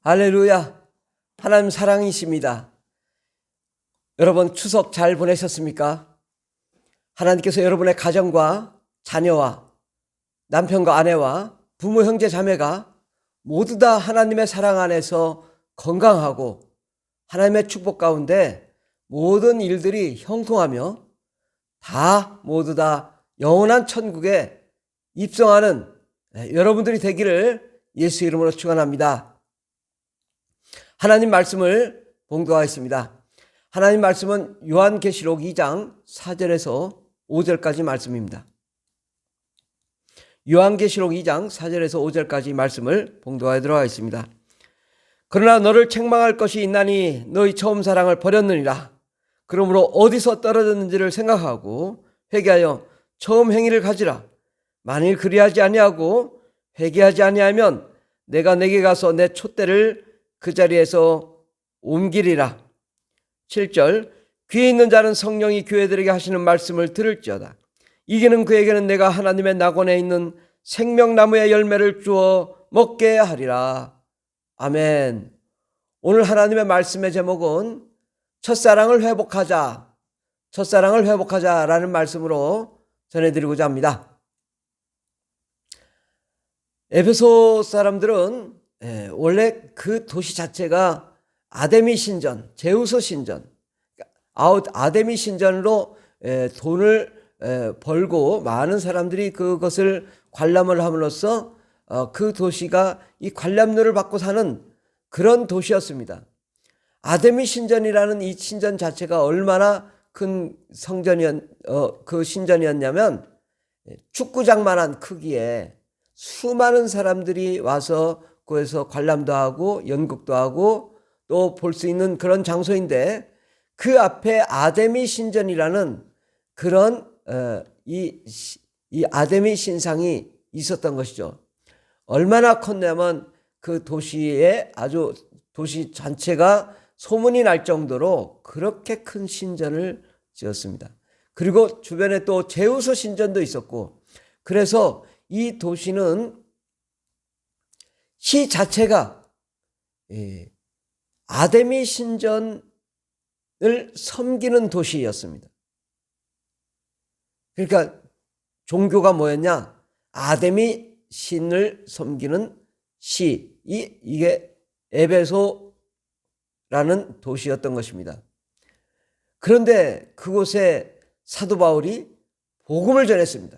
할렐루야. 하나님 사랑이십니다. 여러분 추석 잘 보내셨습니까? 하나님께서 여러분의 가정과 자녀와 남편과 아내와 부모 형제 자매가 모두 다 하나님의 사랑 안에서 건강하고 하나님의 축복 가운데 모든 일들이 형통하며 다 모두 다 영원한 천국에 입성하는 여러분들이 되기를 예수 이름으로 축원합니다. 하나님 말씀을 봉독하겠습니다. 하나님 말씀은 요한계시록 2장 4절에서 5절까지 말씀입니다. 요한계시록 2장 4절에서 5절까지 말씀을 봉독하도록 하겠습니다. 그러나 너를 책망할 것이 있나니 너희 처음 사랑을 버렸느니라. 그러므로 어디서 떨어졌는지를 생각하고 회개하여 처음 행위를 가지라. 만일 그리하지 아니하고 회개하지 아니하면 내가 내게 가서 내 촛대를 그 자리에서 옮기리라. 7절 귀에 있는 자는 성령이 교회들에게 하시는 말씀을 들을지어다. 이기는 그에게는 내가 하나님의 낙원에 있는 생명나무의 열매를 주어 먹게 하리라. 아멘. 오늘 하나님의 말씀의 제목은 첫사랑을 회복하자, 첫사랑을 회복하자라는 말씀으로 전해드리고자 합니다. 에베소 사람들은 원래 그 도시 자체가 아데미 신전, 제우스 신전, 아데미 신전으로 돈을 벌고 많은 사람들이 그것을 관람을 함으로써 그 도시가 이 관람료를 받고 사는 그런 도시였습니다. 아데미 신전이라는 이 신전 자체가 얼마나 큰 그 신전이었냐면 축구장만한 크기에 수많은 사람들이 와서 거기서 관람도 하고 연극도 하고 또 볼 수 있는 그런 장소인데, 그 앞에 아데미 신전이라는 그런 이 아데미 신상이 있었던 것이죠. 얼마나 컸냐면 그 도시에 아주 도시 전체가 소문이 날 정도로 그렇게 큰 신전을 지었습니다. 그리고 주변에 또 제우스 신전도 있었고, 그래서 이 도시는 시 자체가 아데미 신전을 섬기는 도시였습니다. 그러니까 종교가 뭐였냐? 아데미 신을 섬기는 시, 이게 에베소라는 도시였던 것입니다. 그런데 그곳에 사도 바울이 복음을 전했습니다.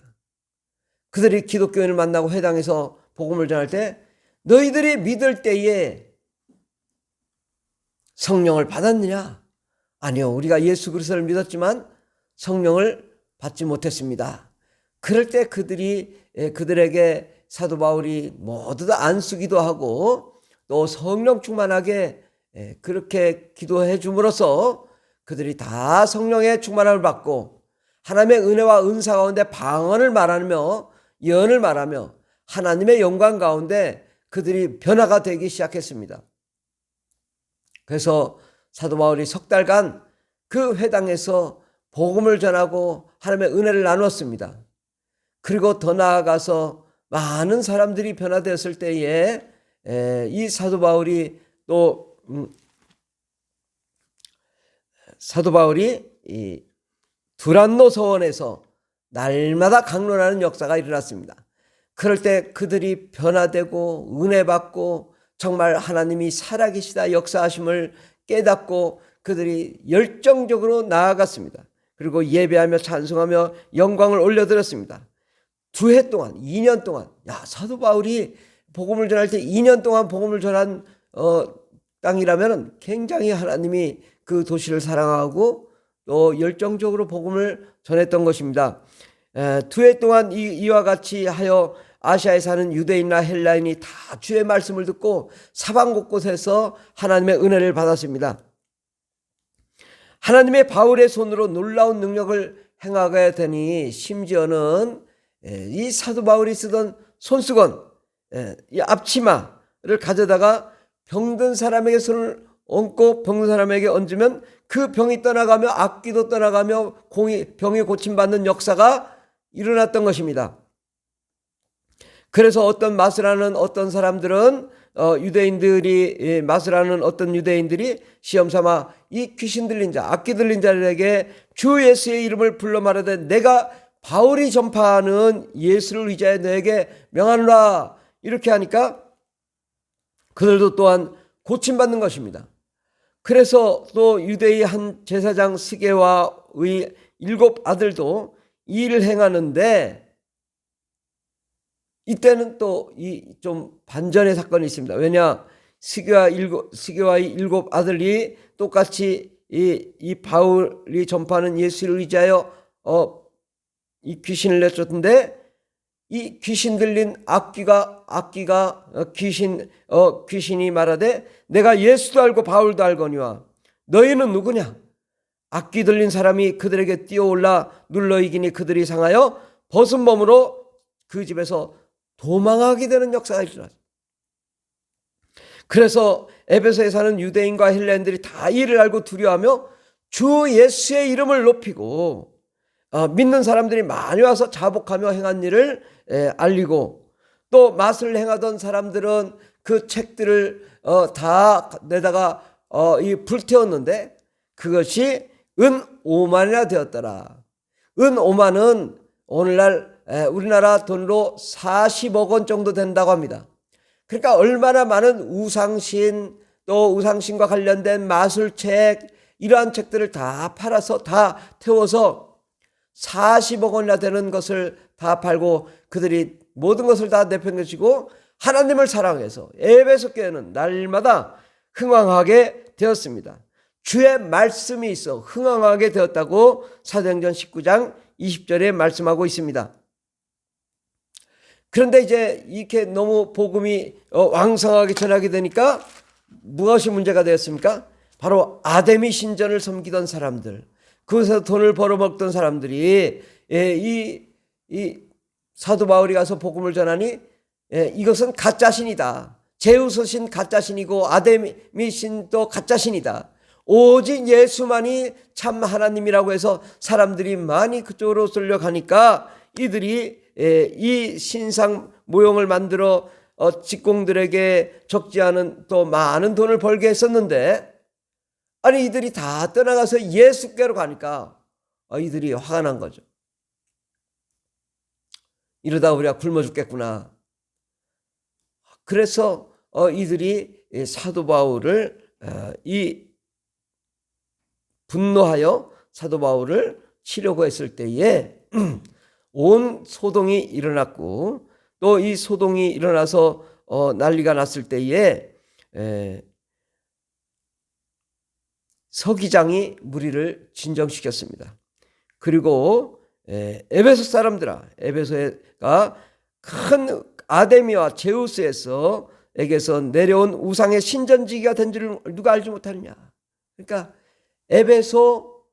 그들이 기독교인을 만나고 회당에서 복음을 전할 때 너희들이 믿을 때에 성령을 받았느냐? 아니요, 우리가 예수 그리스도를 믿었지만 성령을 받지 못했습니다. 그럴 때 그들에게 사도 바울이 모두 다 안수기도 하고 또 성령 충만하게 그렇게 기도해 줌으로써 그들이 다 성령의 충만함을 받고 하나님의 은혜와 은사 가운데 방언을 말하며 예언을 말하며 하나님의 영광 가운데 그들이 변화가 되기 시작했습니다. 그래서 사도 바울이 석 달간 그 회당에서 복음을 전하고 하나님의 은혜를 나누었습니다. 그리고 더 나아가서 많은 사람들이 변화되었을 때에 이 사도 바울이 또 이 두란노 서원에서 날마다 강론하는 역사가 일어났습니다. 그럴 때 그들이 변화되고 은혜 받고 정말 하나님이 살아계시다 역사하심을 깨닫고 그들이 열정적으로 나아갔습니다. 그리고 예배하며 찬송하며 영광을 올려드렸습니다. 2해 동안, 2년 동안, 사도 바울이 복음을 전할 때 2년 동안 복음을 전한 땅이라면 굉장히 하나님이 그 도시를 사랑하고 또 열정적으로 복음을 전했던 것입니다. 2해 동안 이와 같이 하여 아시아에 사는 유대인이나 헬라인이 다 주의 말씀을 듣고 사방 곳곳에서 하나님의 은혜를 받았습니다. 하나님의 바울의 손으로 놀라운 능력을 행하게 되니 심지어는 이 사도 바울이 쓰던 손수건, 이 앞치마를 가져다가 병든 사람에게 손을 얹고 병든 사람에게 얹으면 그 병이 떠나가며 악귀도 떠나가며 병이 고침받는 역사가 일어났던 것입니다. 그래서 어떤 맛을 하는 어떤 사람들은 유대인들이 맛을 아는 어떤 유대인들이 시험 삼아 이 귀신 들린 자, 악기 들린 자들에게 주 예수의 이름을 불러 말하되 내가 바울이 전파하는 예수를 의지하여 너에게 명하노라 이렇게 하니까 그들도 또한 고침받는 것입니다. 그래서 또 유대의 한 제사장 스게와의 7 아들도 이 일을 행하는데 이때는 또 이 좀 반전의 사건이 있습니다. 왜냐 스게와의 7 아들이 똑같이 이 바울이 전파하는 예수를 의지하여 이 귀신을 내쫓는데 이 귀신 들린 악기가 귀신이 말하되 내가 예수도 알고 바울도 알거니와 너희는 누구냐? 악기 들린 사람이 그들에게 뛰어올라 눌러 이기니 그들이 상하여 벗은 몸으로 그 집에서 도망하게 되는 역사가 일어났습니다. 그래서 에베소에 사는 유대인과 헬레인들이 다 이를 알고 두려워하며 주 예수의 이름을 높이고 믿는 사람들이 많이 와서 자복하며 행한 일을 알리고 또 맛을 행하던 사람들은 그 책들을 다 내다가 불태웠는데 그것이 은 5만이나 되었더라. 은 5만은 오늘날 우리나라 돈으로 40억 원 정도 된다고 합니다. 그러니까 얼마나 많은 우상신 또 우상신과 관련된 마술책 이러한 책들을 다 팔아서 다 태워서 40억 원이나 되는 것을 다 팔고 그들이 모든 것을 다 내팽개치고 하나님을 사랑해서 에베소 교회는 날마다 흥왕하게 되었습니다. 주의 말씀이 있어 흥왕하게 되었다고 사도행전 19장 20절에 말씀하고 있습니다. 그런데 이제 이렇게 너무 복음이 왕성하게 전하게 되니까 무엇이 문제가 되었습니까? 바로 아데미 신전을 섬기던 사람들, 그것에서 돈을 벌어먹던 사람들이 이 사도 바울이 가서 복음을 전하니 이것은 가짜신이다. 제우스 신 가짜신이고 아데미 신도 가짜신이다. 오직 예수만이 참 하나님이라고 해서 사람들이 많이 그쪽으로 쏠려가니까 이들이 이 신상 모형을 만들어 직공들에게 적지 않은 또 많은 돈을 벌게 했었는데 아니 이들이 다 떠나가서 예수께로 가니까 이들이 화가 난 거죠. 이러다 우리가 굶어 죽겠구나. 그래서 이들이 사도 바울을 분노하여 사도 바울을 치려고 했을 때에 온 소동이 일어났고 또 이 소동이 일어나서 난리가 났을 때에 서기장이 무리를 진정시켰습니다. 그리고 에베소 사람들아, 에베소가 큰 아데미와 제우스에게서 내려온 우상의 신전지기가 된 줄 누가 알지 못하느냐. 그러니까 에베소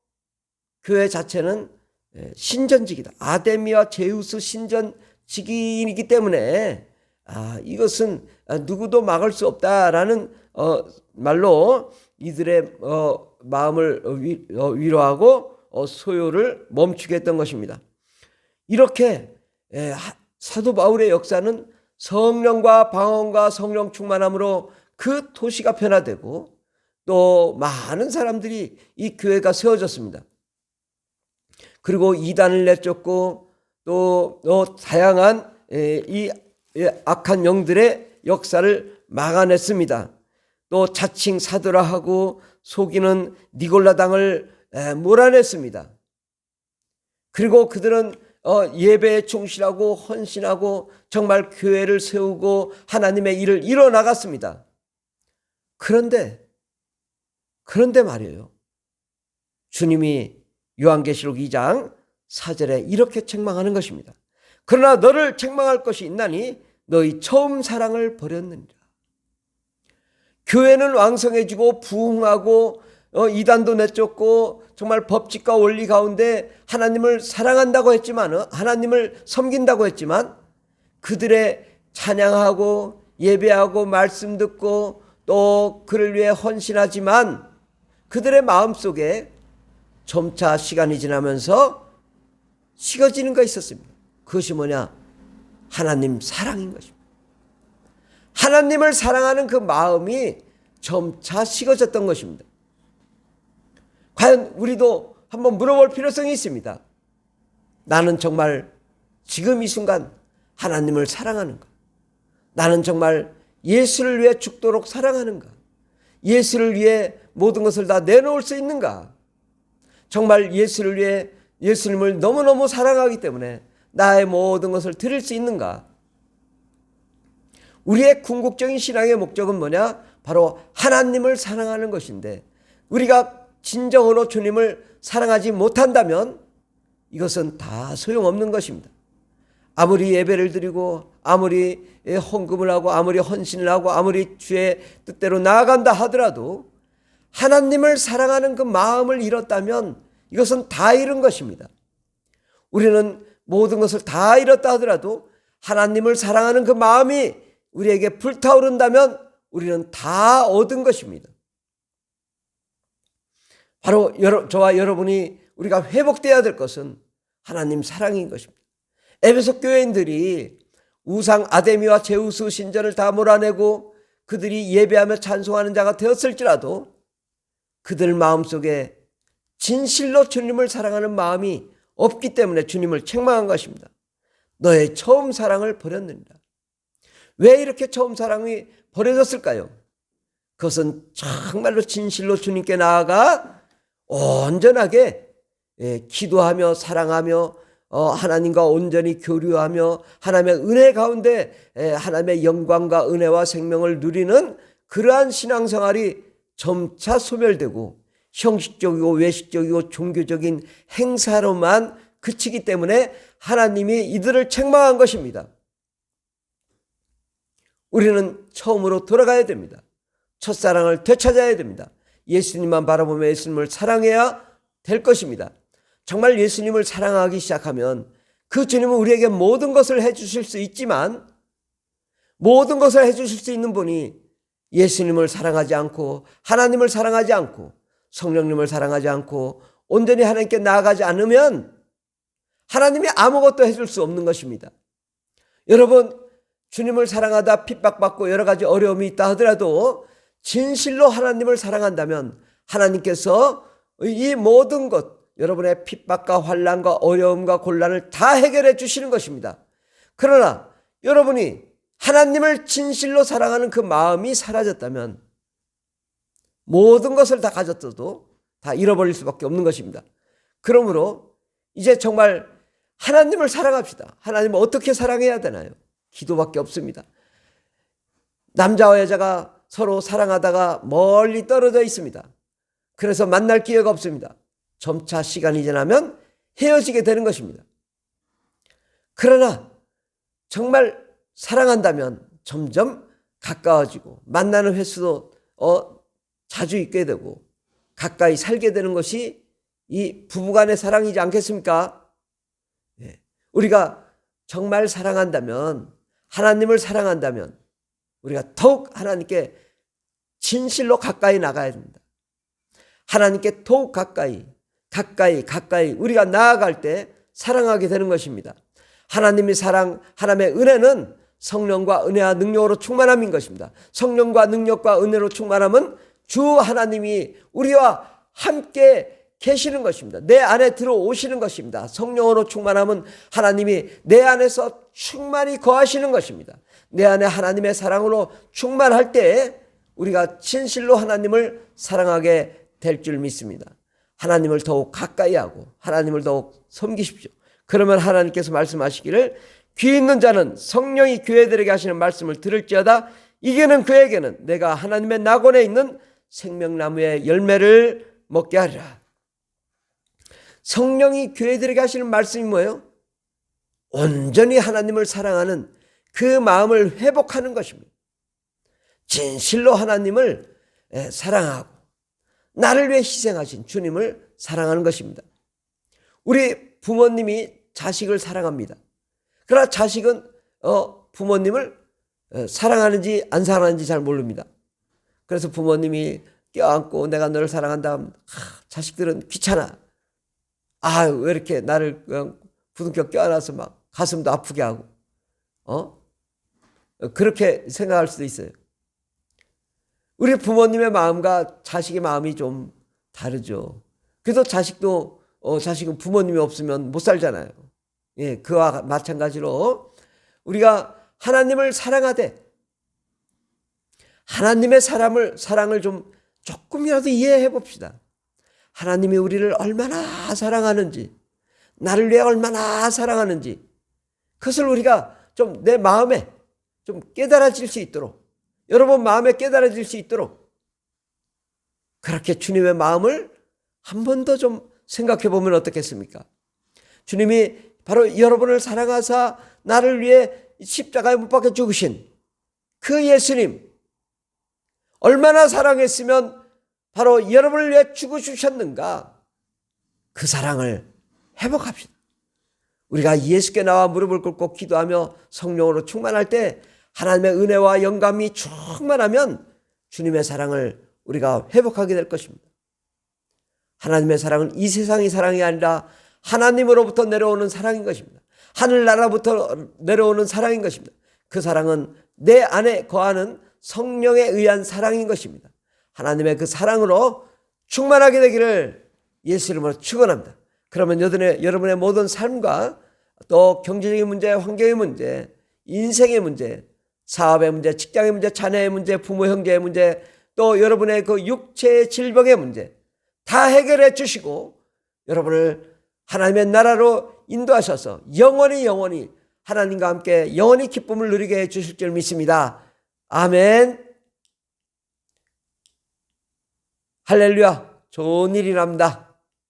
교회 자체는 신전지기다. 아데미와 제우스 신전지기이기 때문에 이것은 누구도 막을 수 없다라는 말로 이들의 마음을 위로하고 소요를 멈추게 했던 것입니다. 이렇게 사도 바울의 역사는 성령과 방언과 성령 충만함으로 그 도시가 변화되고 또 많은 사람들이 이 교회가 세워졌습니다. 그리고 이단을 내쫓고 또 다양한 이 악한 영들의 역사를 막아냈습니다. 또 자칭 사도라 하고 속이는 니골라당을 몰아냈습니다. 그리고 그들은 예배에 충실하고 헌신하고 정말 교회를 세우고 하나님의 일을 이뤄나갔습니다. 그런데 말이에요. 주님이 요한계시록 2장 4절에 이렇게 책망하는 것입니다. 그러나 너를 책망할 것이 있나니 너희 처음 사랑을 버렸느니라. 교회는 왕성해지고 부흥하고 이단도 내쫓고 정말 법칙과 원리 가운데 하나님을 사랑한다고 했지만 하나님을 섬긴다고 했지만 그들의 찬양하고 예배하고 말씀 듣고 또 그를 위해 헌신하지만 그들의 마음속에 점차 시간이 지나면서 식어지는 것이 있었습니다. 그것이 뭐냐? 하나님 사랑인 것입니다. 하나님을 사랑하는 그 마음이 점차 식어졌던 것입니다. 과연 우리도 한번 물어볼 필요성이 있습니다. 나는 정말 지금 이 순간 하나님을 사랑하는가? 나는 정말 예수를 위해 죽도록 사랑하는가? 예수를 위해 모든 것을 다 내놓을 수 있는가? 정말 예수를 위해 예수님을 너무너무 사랑하기 때문에 나의 모든 것을 드릴 수 있는가? 우리의 궁극적인 신앙의 목적은 뭐냐? 바로 하나님을 사랑하는 것인데, 우리가 진정으로 주님을 사랑하지 못한다면 이것은 다 소용없는 것입니다. 아무리 예배를 드리고 아무리 헌금을 하고 아무리 헌신을 하고 아무리 주의 뜻대로 나아간다 하더라도 하나님을 사랑하는 그 마음을 잃었다면 이것은 다 잃은 것입니다. 우리는 모든 것을 다 잃었다 하더라도 하나님을 사랑하는 그 마음이 우리에게 불타오른다면 우리는 다 얻은 것입니다. 바로 저와 여러분이 우리가 회복되어야 될 것은 하나님 사랑인 것입니다. 에베소 교회인들이 우상 아데미와 제우스 신전을 다 몰아내고 그들이 예배하며 찬송하는 자가 되었을지라도 그들 마음속에 진실로 주님을 사랑하는 마음이 없기 때문에 주님을 책망한 것입니다. 너의 처음 사랑을 버렸느니라. 왜 이렇게 처음 사랑이 버려졌을까요? 그것은 정말로 진실로 주님께 나아가 온전하게 기도하며 사랑하며 하나님과 온전히 교류하며 하나님의 은혜 가운데 하나님의 영광과 은혜와 생명을 누리는 그러한 신앙생활이 점차 소멸되고 형식적이고 외식적이고 종교적인 행사로만 그치기 때문에 하나님이 이들을 책망한 것입니다. 우리는 처음으로 돌아가야 됩니다. 첫사랑을 되찾아야 됩니다. 예수님만 바라보며 예수님을 사랑해야 될 것입니다. 정말 예수님을 사랑하기 시작하면 그 주님은 우리에게 모든 것을 해주실 수 있지만 모든 것을 해주실 수 있는 분이 예수님을 사랑하지 않고 하나님을 사랑하지 않고 성령님을 사랑하지 않고 온전히 하나님께 나아가지 않으면 하나님이 아무것도 해줄 수 없는 것입니다. 여러분, 주님을 사랑하다 핍박받고 여러 가지 어려움이 있다 하더라도 진실로 하나님을 사랑한다면 하나님께서 이 모든 것, 여러분의 핍박과 환난과 어려움과 곤란을 다 해결해 주시는 것입니다. 그러나 여러분이 하나님을 진실로 사랑하는 그 마음이 사라졌다면 모든 것을 다 가졌어도 다 잃어버릴 수밖에 없는 것입니다. 그러므로 이제 정말 하나님을 사랑합시다. 하나님을 어떻게 사랑해야 되나요? 기도밖에 없습니다. 남자와 여자가 서로 사랑하다가 멀리 떨어져 있습니다. 그래서 만날 기회가 없습니다. 점차 시간이 지나면 헤어지게 되는 것입니다. 그러나 정말 사랑한다면 점점 가까워지고 만나는 횟수도 자주 있게 되고 가까이 살게 되는 것이 이 부부간의 사랑이지 않겠습니까? 우리가 정말 사랑한다면, 하나님을 사랑한다면 우리가 더욱 하나님께 진실로 가까이 나가야 됩니다. 하나님께 더욱 가까이 우리가 나아갈 때 사랑하게 되는 것입니다. 하나님의 사랑, 하나님의 은혜는 성령과 은혜와 능력으로 충만함인 것입니다. 성령과 능력과 은혜로 충만함은 주 하나님이 우리와 함께 계시는 것입니다. 내 안에 들어오시는 것입니다. 성령으로 충만함은 하나님이 내 안에서 충만히 거하시는 것입니다. 내 안에 하나님의 사랑으로 충만할 때 우리가 진실로 하나님을 사랑하게 될 줄 믿습니다. 하나님을 더욱 가까이 하고 하나님을 더욱 섬기십시오. 그러면 하나님께서 말씀하시기를 귀 있는 자는 성령이 교회들에게 하시는 말씀을 들을지어다 이기는 그에게는 내가 하나님의 낙원에 있는 생명나무의 열매를 먹게 하리라. 성령이 교회들에게 하시는 말씀이 뭐예요? 온전히 하나님을 사랑하는 그 마음을 회복하는 것입니다. 진실로 하나님을 사랑하고 나를 위해 희생하신 주님을 사랑하는 것입니다. 우리 부모님이 자식을 사랑합니다. 그러나 자식은 부모님을 사랑하는지 안 사랑하는지 잘 모릅니다. 그래서 부모님이 껴안고 내가 너를 사랑한다 하면 자식들은 귀찮아. 왜 이렇게 나를 부둥켜 껴안아서 막 가슴도 아프게 하고 그렇게 생각할 수도 있어요. 우리 부모님의 마음과 자식의 마음이 좀 다르죠. 그래서 자식은 부모님이 없으면 못 살잖아요. 예, 그와 마찬가지로 우리가 하나님을 사랑하되 하나님의 사랑을 좀 조금이라도 이해해 봅시다. 하나님이 우리를 얼마나 사랑하는지, 나를 위해 얼마나 사랑하는지, 그것을 우리가 좀 내 마음에 좀 깨달아질 수 있도록, 여러분 마음에 깨달아질 수 있도록 그렇게 주님의 마음을 한 번 더 좀 생각해 보면 어떻겠습니까? 주님이 바로 여러분을 사랑하사 나를 위해 십자가에 못 박혀 죽으신 그 예수님, 얼마나 사랑했으면 바로 여러분을 위해 죽으셨는가? 그 사랑을 회복합시다. 우리가 예수께 나와 무릎을 꿇고 기도하며 성령으로 충만할 때 하나님의 은혜와 영감이 충만하면 주님의 사랑을 우리가 회복하게 될 것입니다. 하나님의 사랑은 이 세상의 사랑이 아니라 하나님으로부터 내려오는 사랑인 것입니다. 하늘나라부터 내려오는 사랑인 것입니다. 그 사랑은 내 안에 거하는 성령에 의한 사랑인 것입니다. 하나님의 그 사랑으로 충만하게 되기를 예수 이름으로 축원합니다. 그러면 여러분의 모든 삶과 또 경제적인 문제, 환경의 문제, 인생의 문제, 사업의 문제, 직장의 문제, 자녀의 문제, 부모 형제의 문제, 또 여러분의 그 육체의 질병의 문제 다 해결해 주시고 여러분을 하나님의 나라로 인도하셔서 영원히 하나님과 함께 영원히 기쁨을 누리게 해 주실 줄 믿습니다. 아멘. 할렐루야. 좋은 일이랍니다.